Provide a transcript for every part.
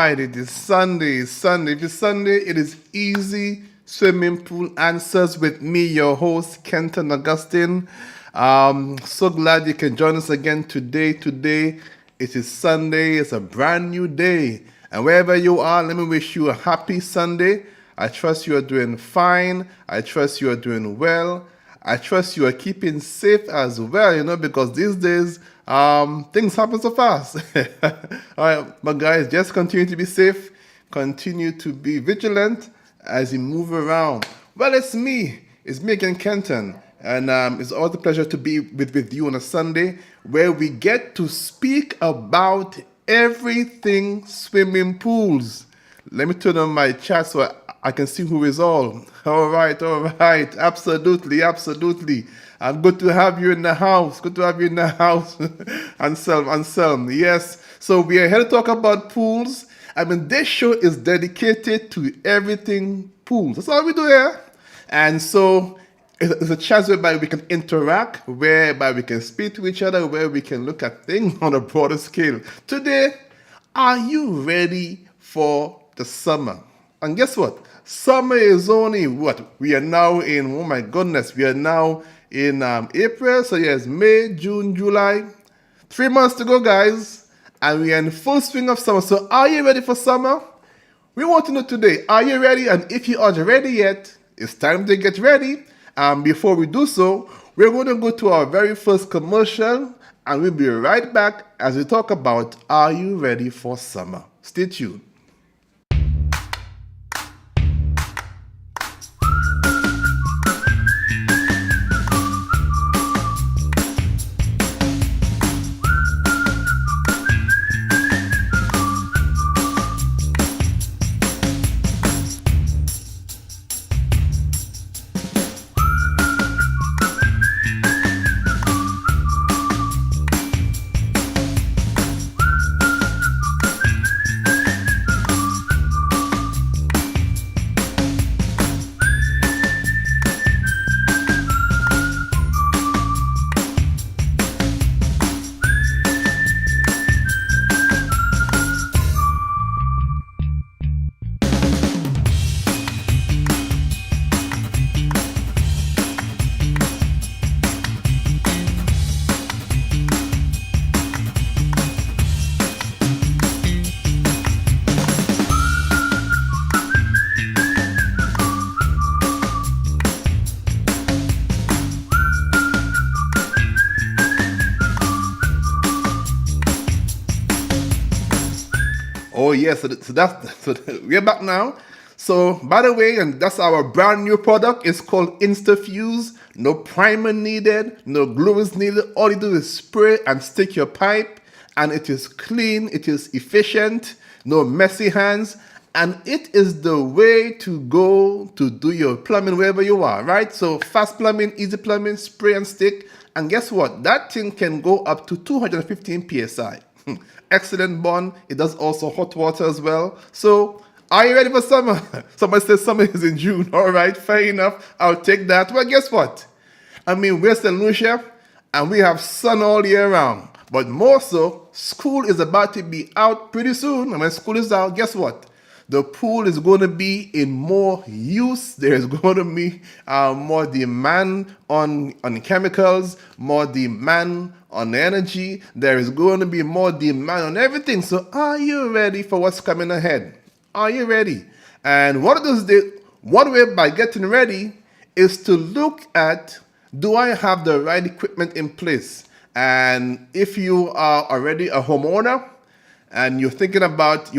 right, it is Sunday. Sunday. If it's Sunday, it is easy swimming pool answers with me, your host, Kenton Augustine. So glad you can join us again today. Today, it is Sunday. It's a brand new day. And wherever you are, let me wish you a happy Sunday. I trust you are doing fine. I trust you are doing well. I trust you are keeping safe as well, because these days things happen so fast. All right, but guys, just continue to be safe, continue to be vigilant as you move around. Well, it's me again, Kenton, and it's always a pleasure to be with you on a Sunday where we get to speak about everything swimming pools. Let me turn on my chat so I can see who is all. All right. Absolutely. Good to have you in the house. Anselm. Yes. So we are here to talk about pools. This show is dedicated to everything pools. That's all we do here. And so it's a chance whereby we can interact, whereby we can speak to each other, where we can look at things on a broader scale. Today, are you ready for the summer? And guess what? Summer is only what? We are now in, oh my goodness, we are now in April. So yes, May, June, July. 3 months to go, guys. And we are in full swing of summer. So are you ready for summer? We want to know today, are you ready? And if you aren't ready yet, it's time to get ready. Before we do so, we're going to go to our very first commercial. And we'll be right back as we talk about, are you ready for summer? Stay tuned. Oh yes, so we're back now. So by the way, and that's our brand new product. It's called InstaFuse. No primer needed, no glue is needed. All you do is spray and stick your pipe, and it is clean. It is efficient. No messy hands, and it is the way to go to do your plumbing wherever you are. Right? So fast plumbing, easy plumbing, spray and stick. And guess what? That thing can go up to 215 psi. Excellent bond. It does also hot water as well. So, are you ready for summer? Somebody says summer is in June. All right, fair enough. I'll take that. Well, guess what? We're St. Lucia, and we have sun all year round. But more so, school is about to be out pretty soon. And when school is out, guess what? The pool is going to be in more use. There is going to be more demand on chemicals, more demand on energy. There is going to be more demand on everything. So are you ready for what's coming ahead? Are you ready? And one way by getting ready is to look at, do I have the right equipment in place? And if you are already a homeowner, and you're thinking about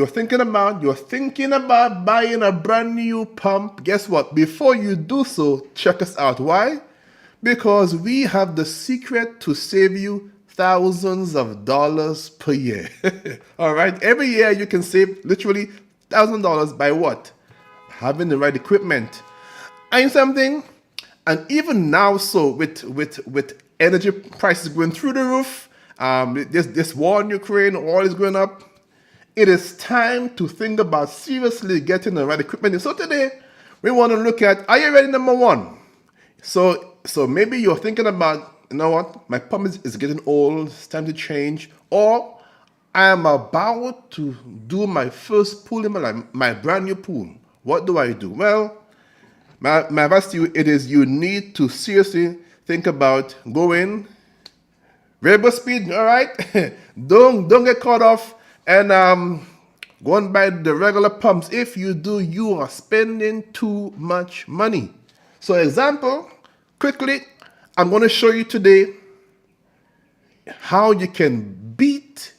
buying a brand new pump, guess what? Before you do so, check us out. Why? Because we have the secret to save you thousands of dollars per year. All right? Every year you can save literally $1,000 by what? Having the right equipment. And something, and even now, so with energy prices going through the roof, this war in Ukraine, oil is going up. It is time to think about seriously getting the right equipment. So today, we want to look at, are you ready, number one? So maybe you're thinking about, you know what, my pump is getting old, it's time to change. Or I am about to do my first pool in my life, my brand new pool. What do I do? Well, my advice to you, it is you need to seriously think about going variable speed, all right? Don't get caught off and going by the regular pumps. If you do, you are spending too much money. So example, quickly, I'm going to show you today how you can beat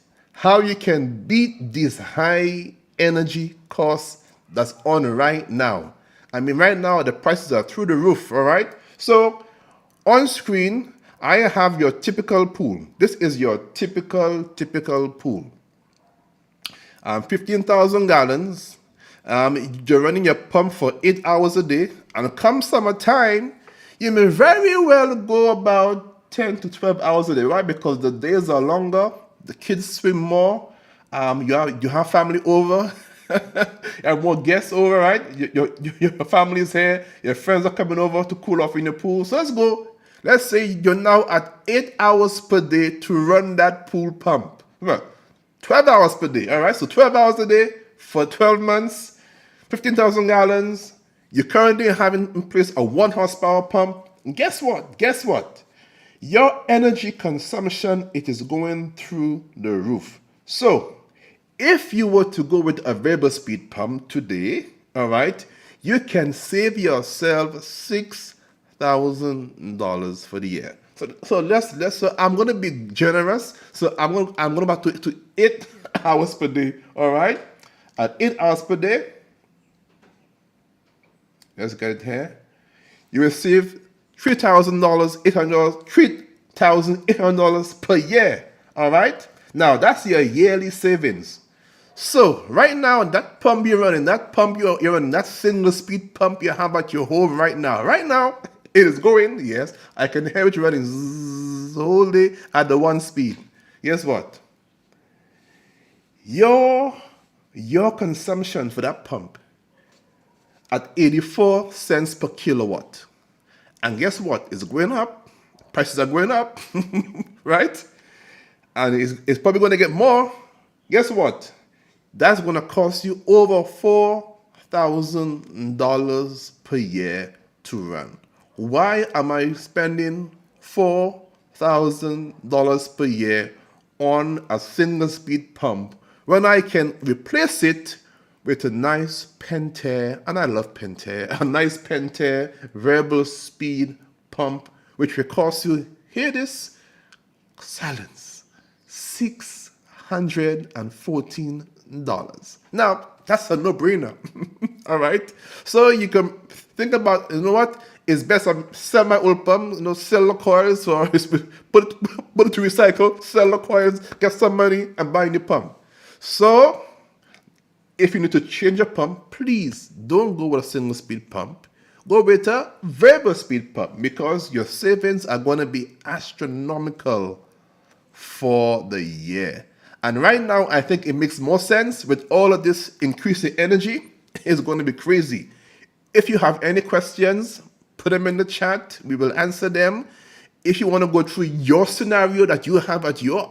these high energy costs that's on right now. I mean, right now the prices are through the roof, all right? So on screen, I have your typical pool. This is your typical pool. 15,000 gallons. You're running your pump for 8 hours a day. And come summertime, you may very well go about 10 to 12 hours a day, right? Because the days are longer, the kids swim more, you have family over, you have more guests over, right? Your family is here, your friends are coming over to cool off in your pool. So let's go. Let's say you're now at 8 hours per day to run that pool pump. Well, 12 hours per day, all right? So 12 hours a day for 12 months, 15,000 gallons. You're currently having in place a 1 horsepower pump. And guess what? Guess what? Your energy consumption, it is going through the roof. So if you were to go with a variable speed pump today, all right, you can save yourself $6,000 for the year. So I'm gonna be generous. So I'm gonna back to 8 hours per day. All right, at 8 hours per day. Let's get it here. You will save $3,800 per year. All right. Now that's your yearly savings. So right now, that pump you're running, that single speed pump you have at your home right now, it is going, yes, I can hear it running zzz, all day at the 1 speed. Guess what? Your consumption for that pump at 84 cents per kilowatt. And guess what? It's going up. Prices are going up, right? And it's probably going to get more. Guess what? That's going to cost you over $4,000 per year to run. Why am I spending $4,000 per year on a single speed pump when I can replace it with a nice Pentair, and I love Pentair, a nice Pentair variable speed pump, which will cost you, hear this, silence, $614. Now, that's a no-brainer, all right? So you can think about, you know what, it's best I sell my old pump, sell the coils, or put it to recycle, sell the coils, get some money, and buy a new pump. So if you need to change a pump, please don't go with a single speed pump. Go with a variable speed pump because your savings are going to be astronomical for the year. And right now, I think it makes more sense with all of this increasing energy. It's going to be crazy. If you have any questions, put them in the chat. We will answer them. If you want to go through your scenario that you have at your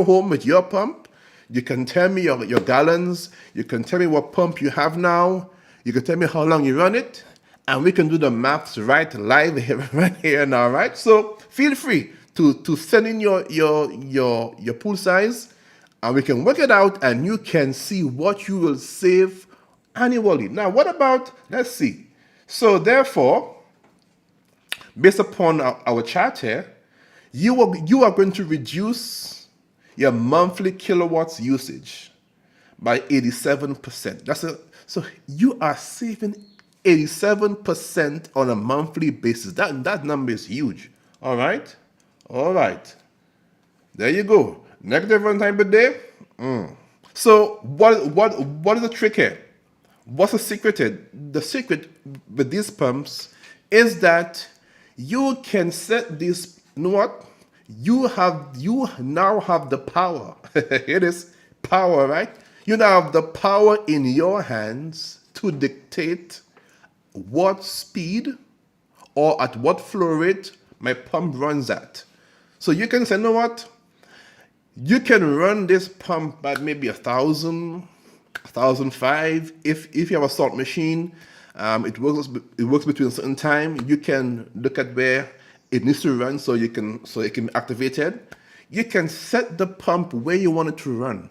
home with your pump, you can tell me your gallons. You can tell me what pump you have now. You can tell me how long you run it. And we can do the maths right here now, right? So feel free to send in your pool size, and we can work it out, and you can see what you will save annually. Now, what about, let's see. So therefore, based upon our chart here, you are going to reduce your monthly kilowatts usage by 87%. So you are saving 87% on a monthly basis. That number is huge. All right. There you go. Negative runtime per day. So what is the trick here? What's the secret here? The secret with these pumps is that you can set this. You know what? You now have the power. It is power, right? You now have the power in your hands to dictate what speed or at what flow rate my pump runs at. So you can say, you know what? You can run this pump at maybe 1,005. If you have a salt machine, it works between a certain time. You can look at where it needs to run so it can be activated. You can set the pump where you want it to run.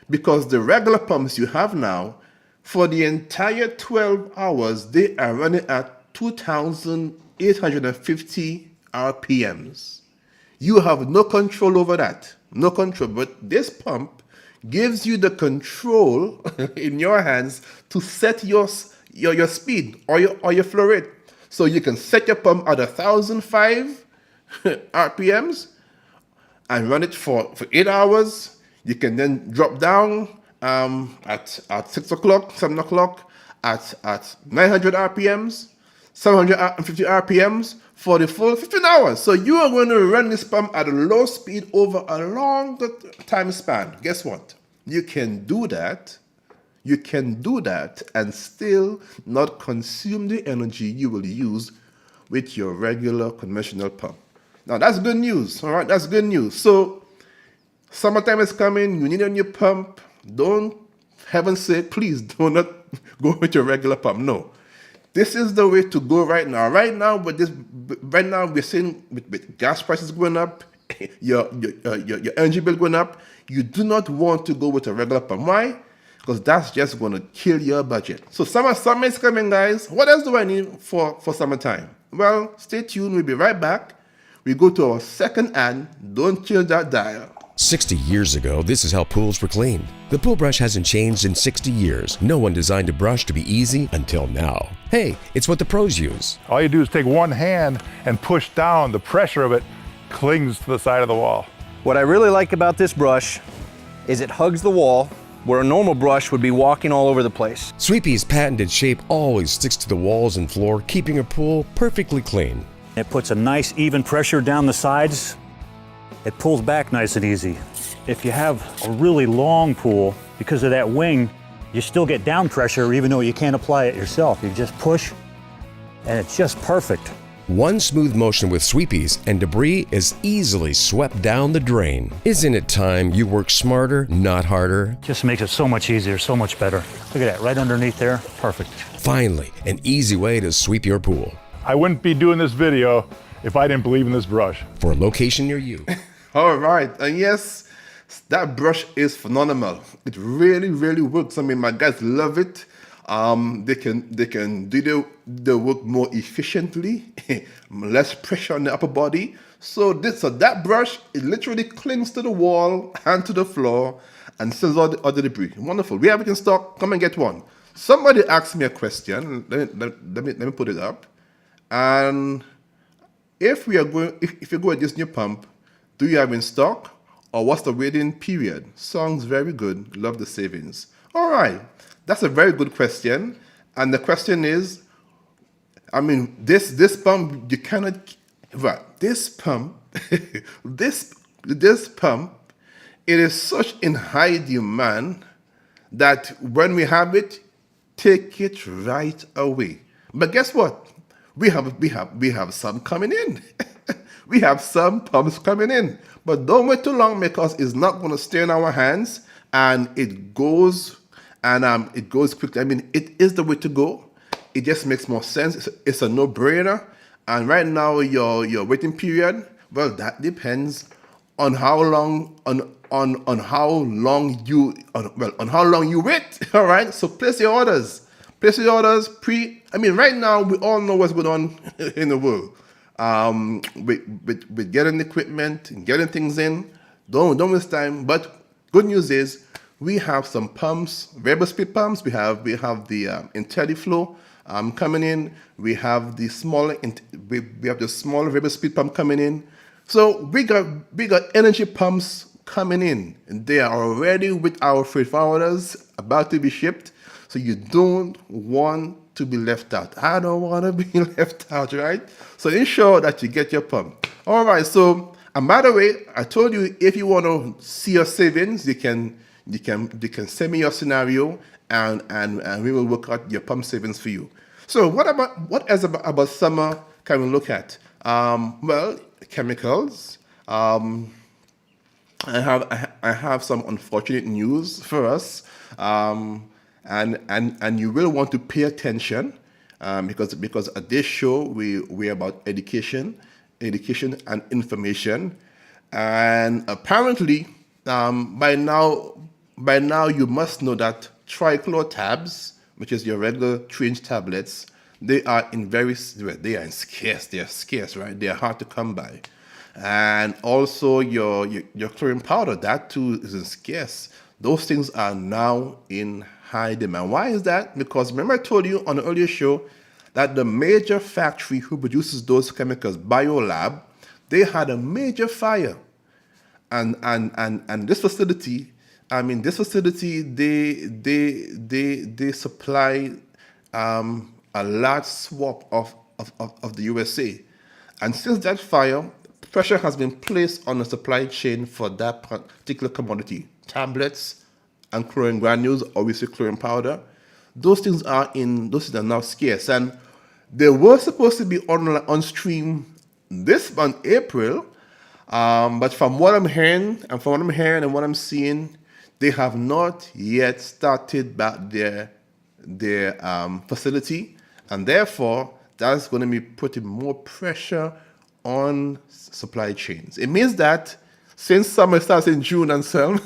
Because the regular pumps you have now, for the entire 12 hours, they are running at 2,850 RPMs. You have no control over that. No control. But this pump gives you the control in your hands to set your speed or your flow rate. So you can set your pump at 1,005 RPMs and run it for 8 hours. You can then drop down at 6 o'clock, 7 o'clock at 900 RPMs, 750 RPMs for the full 15 hours. So you are going to run this pump at a low speed over a longer time span. Guess what? You can do that. You can do that and still not consume the energy you will use with your regular conventional pump. Now that's good news, all right? That's good news. So summertime is coming, you need a new pump. Don't, heaven sake, please do not go with your regular pump. No. This is the way to go right now. Right now, we're seeing with gas prices going up, your energy bill going up, you do not want to go with a regular pump. Why? Because that's just going to kill your budget. So summer is coming, guys. What else do I need for summertime? Well, stay tuned. We'll be right back. We go to our second ad. Don't change that dial. 60 years ago, this is how pools were cleaned. The pool brush hasn't changed in 60 years. No one designed a brush to be easy until now. Hey, it's what the pros use. All you do is take one hand and push down. The pressure of it clings to the side of the wall. What I really like about this brush is it hugs the wall where a normal brush would be walking all over the place. Sweepy's patented shape always sticks to the walls and floor, keeping your pool perfectly clean. It puts a nice even pressure down the sides. It pulls back nice and easy. If you have a really long pool, because of that wing, you still get down pressure even though you can't apply it yourself. You just push and it's just perfect. One smooth motion with Sweepies and debris is easily swept down the drain. Isn't it time you work smarter, not harder? Just makes it so much easier, so much better. Look at that, right underneath there, perfect. Finally, an easy way to sweep your pool. I wouldn't be doing this video if I didn't believe in this brush. For a location near you. All right, and yes, that brush is phenomenal. It really, really works. I mean, my guys love it. They can do the work more efficiently, less pressure on the upper body. So that brush, it literally clings to the wall and to the floor and sends all the debris. Wonderful. We have it in stock. Come and get one. Somebody asked me a question. Let me put it up. And if you go with this new pump, do you have in stock, or what's the waiting period? Sounds very good. Love the savings. All right. That's a very good question. And the question is, I mean, this pump, you cannot, right, this pump, this pump, it is such in high demand that when we have it, take it right away. But guess what? We have some coming in. We have some pumps coming in. But don't wait too long because it's not going to stay in our hands, and it goes quickly. I mean, it is the way to go. It just makes more sense. It's a no-brainer. And right now, your waiting period, well, that depends on how long on how long you wait. All right. So place your orders. Place your orders I mean, right now we all know what's going on in the world. With getting equipment and getting things in. Don't waste time. But good news is, we have some pumps, variable speed pumps. We have the IntelliFlow coming in. We have the small variable speed pump coming in. So we got energy pumps coming in, and they are already with our freight forwarders about to be shipped. So you don't want to be left out. I don't want to be left out, right? So ensure that you get your pump. All right. So, and by the way, I told you if you want to see your savings, you can send me your scenario, and we will work out your pump savings for you. So what else about summer can we look at? Well, chemicals. I have some unfortunate news for us, and you will want to pay attention, because at this show we're about education and information, and apparently, by now you must know that trichlor tabs, which is your regular 3-inch tablets, they are in scarce. They are scarce, right? They are hard to come by. And also your chlorine powder, that too is scarce. Those things are now in high demand. Why is that? Because remember I told you on an earlier show that the major factory who produces those chemicals, BioLab, they had a major fire. And this facility, they supply a large swath of the USA. And since that fire, pressure has been placed on the supply chain for that particular commodity, tablets and chlorine granules, obviously chlorine powder. Those things are now scarce, and they were supposed to be on stream this month, April, but from what I'm hearing and what I'm seeing, they have not yet started back their facility, and therefore that's going to be putting more pressure on supply chains. It means that since summer starts in June and so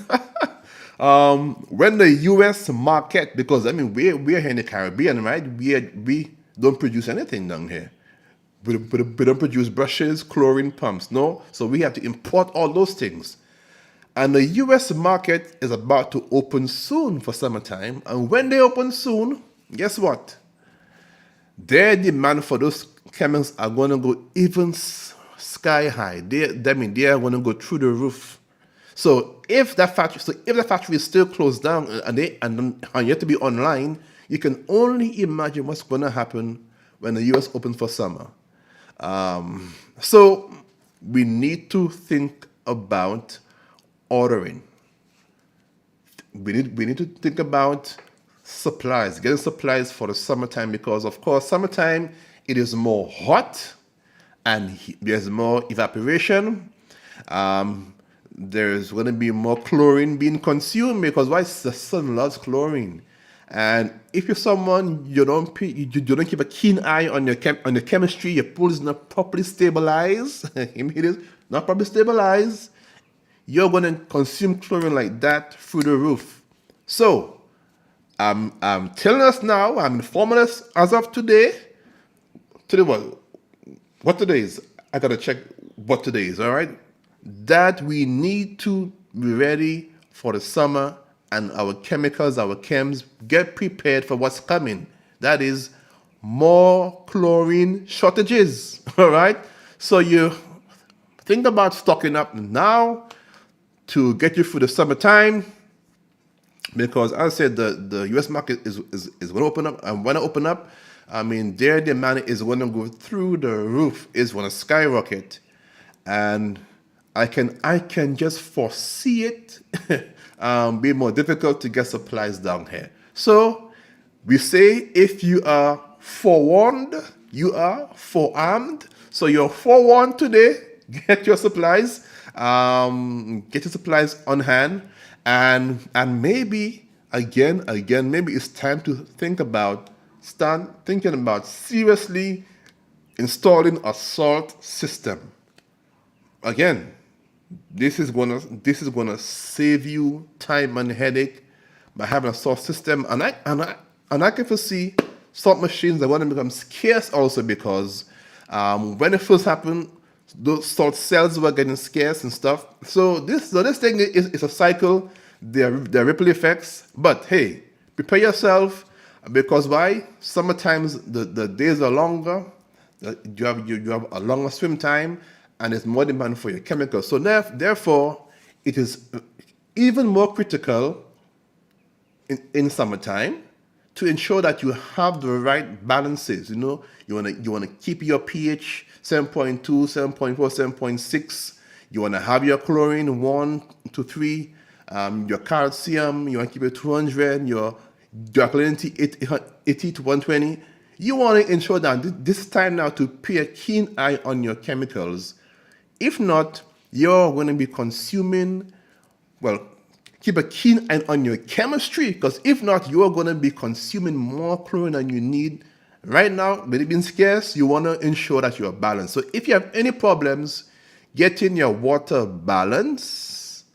when the U.S. market, because we're here in the Caribbean, right? We don't produce anything down here. We don't produce brushes, chlorine pumps, no. So we have to import all those things. And the U.S. market is about to open soon for summertime. And when they open soon, guess what? Their demand for those chemicals are going to go even sky high. They are going to go through the roof. So if that factory is still closed down and yet to be online, you can only imagine what's going to happen when the U.S. opens for summer. So we need to think about ordering. We need to think about supplies, getting supplies for the summertime, because of course summertime it is more hot and there's more evaporation. There's going to be more chlorine being consumed because the sun loves chlorine. And if you're someone you don't keep a keen eye on your chemistry, your pool is not properly stabilized. It is not properly stabilized. You're going to consume chlorine like that through the roof. So I'm telling us now. I'm informing us as of today. Today what today is? I gotta check what today is. All right, that we need to be ready for the summer. And our chemicals, our chems, get prepared for what's coming. That is more chlorine shortages, all right? So you think about stocking up now to get you through the summertime, because as I said, the U.S. market is going to open up. And when it open up, their demand is going to go through the roof, is going to skyrocket. And I can just foresee it be more difficult to get supplies down here. So we say if you are forewarned, you are forearmed. So you're forewarned today. Get your supplies. Get your supplies on hand, and maybe again, maybe it's time to start thinking about seriously installing a salt system. Again, this is gonna save you time and headache by having a salt system, and I can foresee salt machines are going to become scarce also, because when it first happened, those salt cells were getting scarce and stuff. So this thing is a cycle. There are ripple effects, but hey, prepare yourself, because why? Sometimes the days are longer. You have a longer swim time, and there's more demand for your chemicals. So therefore, it is even more critical in summertime to ensure that you have the right balances. You want to keep your pH 7.2, 7.4, 7.6. You want to have your chlorine 1 to 3. Your calcium, you want to keep it 200. Your alkalinity 80 to 120. You want to ensure that this time now to pay a keen eye on your chemicals. If not, you're going to be consuming keep a keen eye on your chemistry, because if not, you are going to be consuming more chlorine than you need. Right now, with it being scarce, you want to ensure that you are balanced. So if you have any problems getting your water balance,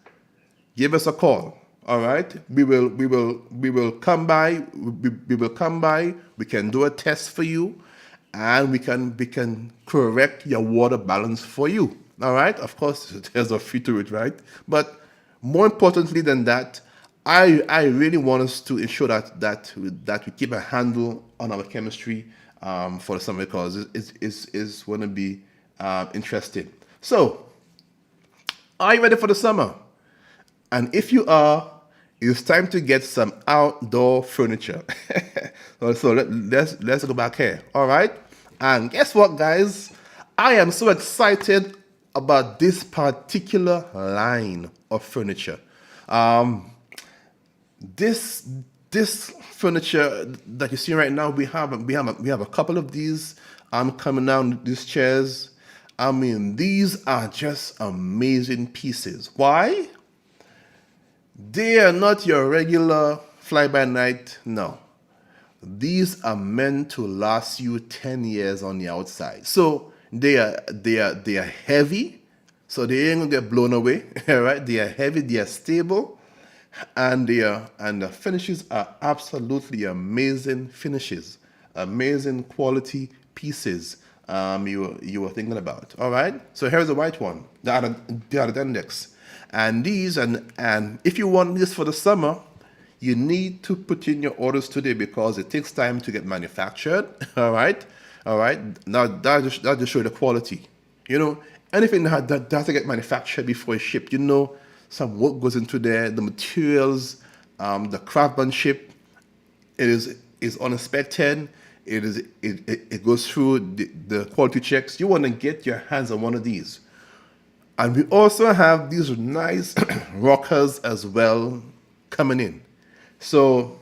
give us a call. All right, we will come by. We will come by. We can do a test for you, and we can correct your water balance for you. All right. Of course, there's a fee to it, right? But more importantly than that, I really want us to ensure that we keep a handle on our chemistry for the summer, because it's going to be interesting. So, are you ready for the summer? And if you are, it's time to get some outdoor furniture. So let's go back here. All right. And guess what, guys? I am so excited about this particular line of furniture. This furniture that you see right now, we have a couple of these coming down, these chairs. I mean, these are just amazing pieces. Why? They are not your regular fly-by-night. No. These are meant to last you 10 years on the outside. So they are heavy, so they ain't gonna get blown away. All right? They are heavy, they are stable, and the finishes are absolutely amazing finishes, amazing quality pieces. You were thinking about. All right. So here's the white one, the Ardendex. And these, and if you want this for the summer, you need to put in your orders today, because it takes time to get manufactured. All right. Now that just show you the quality. You know, anything that has to get manufactured before it's shipped, you know, some work goes into there. The materials, the craftsmanship, it is unexpected. It goes through the quality checks. You want to get your hands on one of these. And we also have these nice rockers as well coming in. So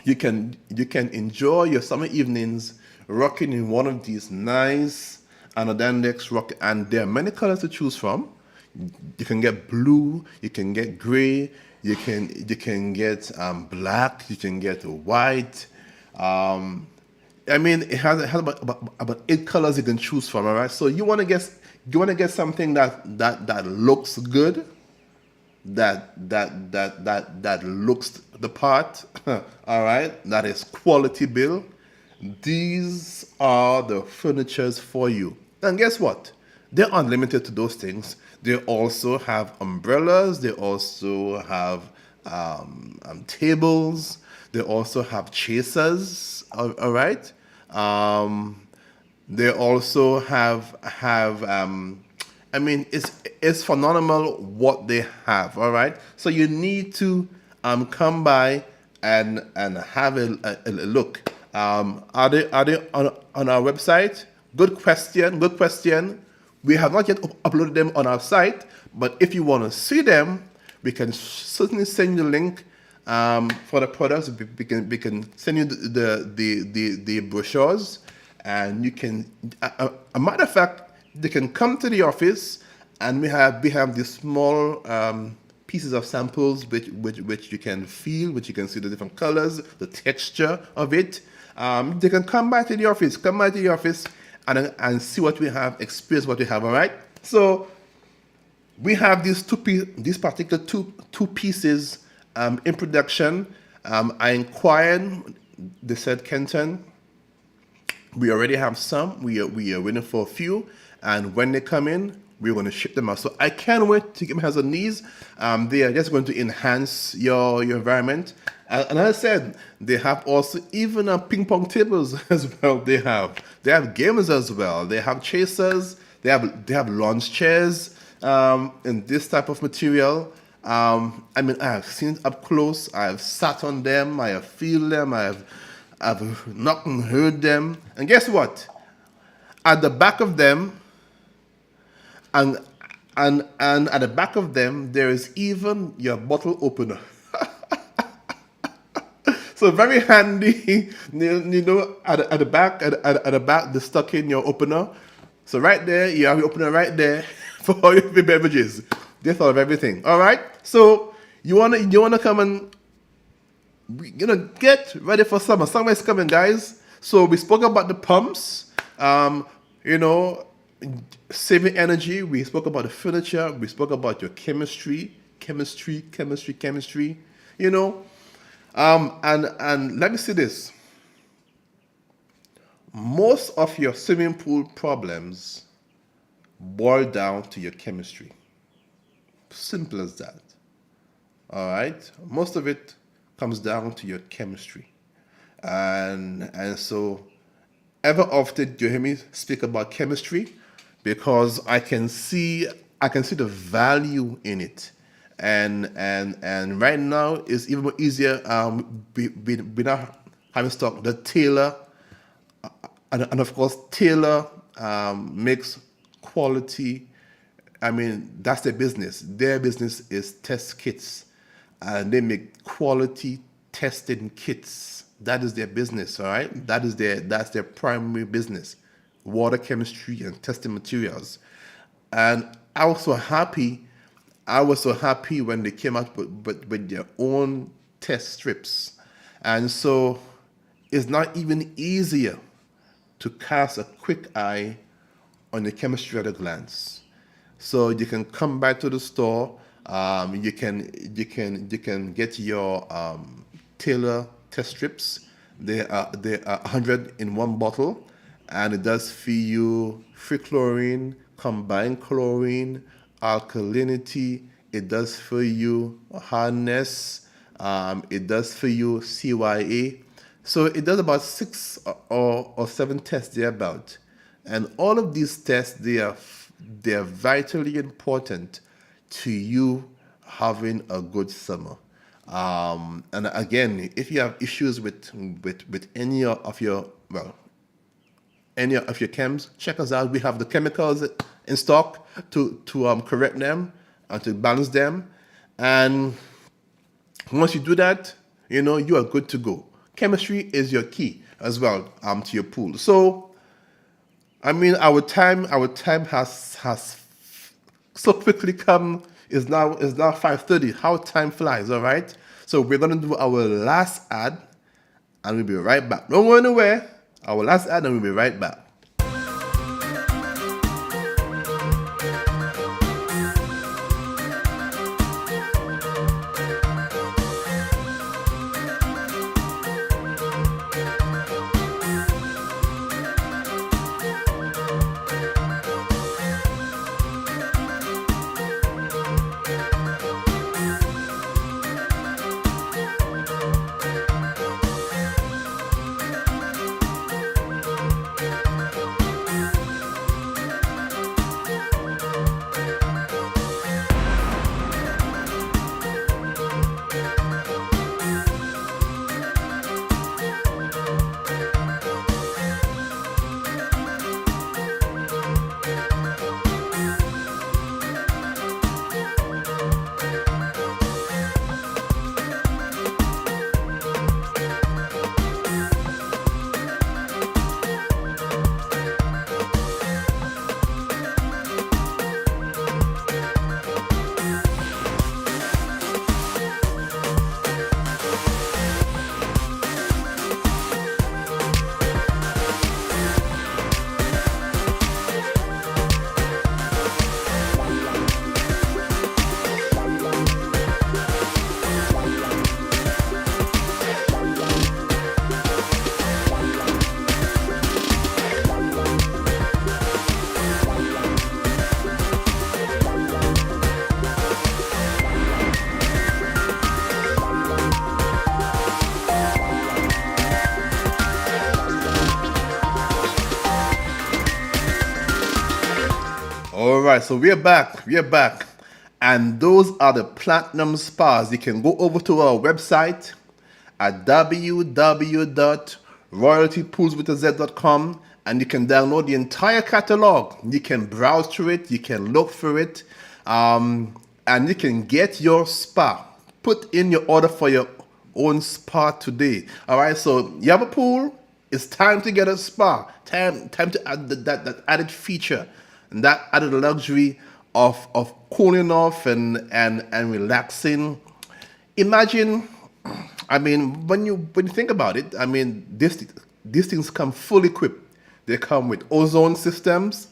you can enjoy your summer evenings rocking in one of these nice Ardendex rock, and there are many colors to choose from. You can get blue, you can get gray, you can get black, you can get white. I mean, it has about 8 colors you can choose from. All right, so you want to get something that looks good, that looks the part. All right, that is quality build. These are the furnitures for you. And guess what? They're unlimited to those things. They also have umbrellas. They also have tables. They also have chasers. All right. They also have I mean, it's phenomenal what they have. All right. So you need to come by and have a look. Are they on our website? Good question. We have not yet uploaded them on our site, but if you want to see them, we can certainly send you the link for the products. We can send you the brochures, and you can. A matter of fact, they can come to the office, and we have these small pieces of samples which you can feel, which you can see the different colors, the texture of it. They can come by to the office, and see what we have, experience what we have. All right. So we have these particular two pieces in production. I inquired. They said, Kenton, we already have some. We are waiting for a few, and when they come in, we're going to ship them out. So I can't wait to get my hands on these. They are just going to enhance your environment. And as I said, they have also even ping pong tables as well. They have gamers as well. They have chasers. They have lounge chairs in this type of material. I mean, I have seen it up close. I have sat on them. I have feel them. I've knocked and heard them. And guess what? At the back of them, and at the back of them, there is even your bottle opener. So very handy, you know, at the back, they stuck in your opener. So right there, you have your opener right there for all your beverages. They thought of everything. All right. So you wanna come and get ready for summer. Summer is coming, guys. So we spoke about the pumps. You know, saving energy. We spoke about the furniture. We spoke about your chemistry. You know, and let me say this. Most of your swimming pool problems boil down to your chemistry. Simple as that. All right. Most of it comes down to your chemistry, and so ever often you hear me speak about chemistry because I can see the value in it, and right now it's even more easier. We now having stock the Taylor, and of course Taylor makes quality. I mean, that's their business. Their business is test kits, and they make quality testing kits. That is their business, all right? That's their primary business, water chemistry and testing materials. And I was so happy when they came out with their own test strips. And so it's not even easier to cast a quick eye on the chemistry at a glance. So you can come back to the store. You can get your Taylor test strips. They are 100 in one bottle, and it does for you free chlorine, combined chlorine, alkalinity. It does for you hardness. It does for you CYA. So it does about 6 or 7 tests thereabout, and all of these tests they are vitally important to you having a good summer. And again, if you have issues with any of your chems, check us out. We have the chemicals in stock to correct them and to balance them. And once you do that, you are good to go. Chemistry is your key as well to your pool. So, I mean, our time has so quickly come. Is now 5:30. How time flies, all right? So we're gonna do our last ad, and we'll be right back. Don't go anywhere. Our last ad, and we'll be right back. All right, so we're back, and those are the platinum spas. You can go over to our website at www.royaltypoolswithaz.com, and you can download the entire catalog. You can browse through it, you can look for it, and you can get your spa. Put in your order for your own spa today. All right, so you have a pool, it's time to get a spa. Time to add that added feature and that added luxury of cooling off and relaxing. Imagine, I mean, when you think about it, I mean, these things come fully equipped. They come with ozone systems.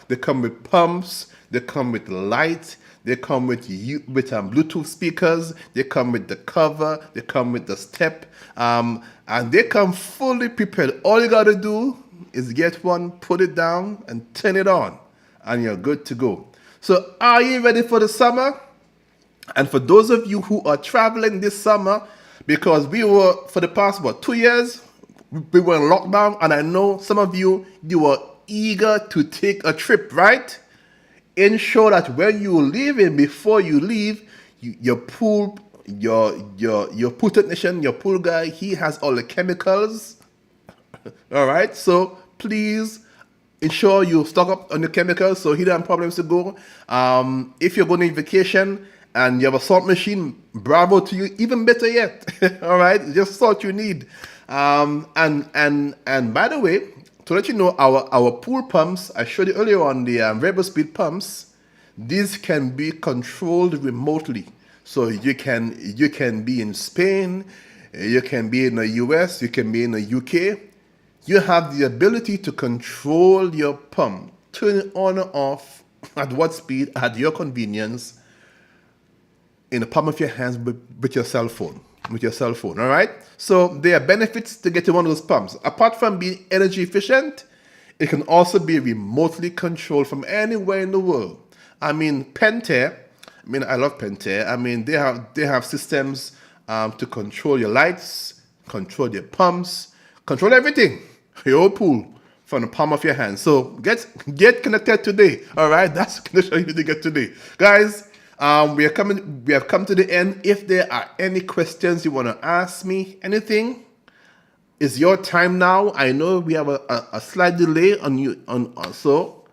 They come with pumps. They come with light. They come with Bluetooth speakers. They come with the cover. They come with the step, and they come fully prepared. All you gotta do is get one, put it down, and turn it on, and you're good to go. So, are you ready for the summer? And for those of you who are traveling this summer, because we were, for the past, 2 years, we were in lockdown, and I know some of you were eager to take a trip, right? Ensure that when you're leaving, before you leave, your pool technician, your pool guy, he has all the chemicals. All right, so please ensure you stock up on the chemicals so he don't have problems to go. If you're going on vacation and you have a salt machine, bravo to you. Even better yet, all right, just salt you need. And by the way, to let you know, our pool pumps, I showed you earlier on the variable speed pumps, these can be controlled remotely. So you can be in Spain, you can be in the US, you can be in the UK. You have the ability to control your pump, turn it on or off, at what speed, at your convenience, in the palm of your hands with your cell phone. All right? So there are benefits to getting one of those pumps. Apart from being energy efficient, it can also be remotely controlled from anywhere in the world. I mean, Pentair, I love Pentair. I mean, they have systems to control your lights, control your pumps, control everything, your whole pool, from the palm of your hand. So get connected today. All right? That's the connection you need to get today. Guys, we have come to the end. If there are any questions you want to ask me, anything, it's your time now. I know we have a slight delay on you. So,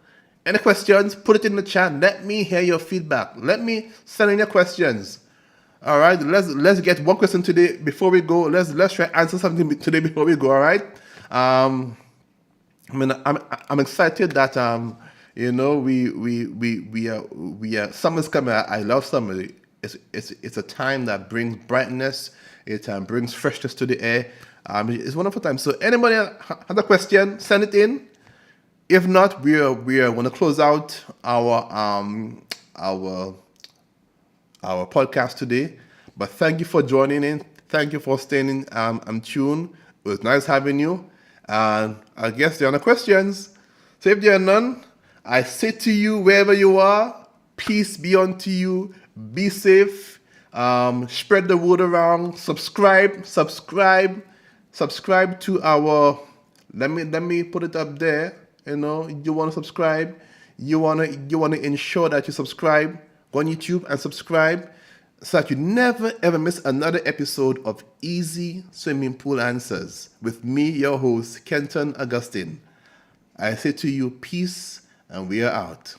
any questions, put it in the chat. Let me hear your feedback. Let me send in your questions. All right, let's get one question today before we go. Let's try to answer something today before we go. All right. I'm excited that we are summer's coming. I love summer. It's a time that brings brightness. It brings freshness to the air. It's a wonderful time. So anybody have a question, send it in. If not, we are going to close out our podcast today. But thank you for joining in. Thank you for staying in tuned. It was nice having you. And I guess there are no questions. So if there are none, I say to you, wherever you are, peace be unto you. Be safe. Spread the word around. Subscribe to our. Let me put it up there. You want to subscribe. You want to ensure that you subscribe. Go on YouTube and subscribe, so that you never ever miss another episode of Easy Swimming Pool Answers with me, your host, Kenton Augustine. I say to you, peace, and we are out.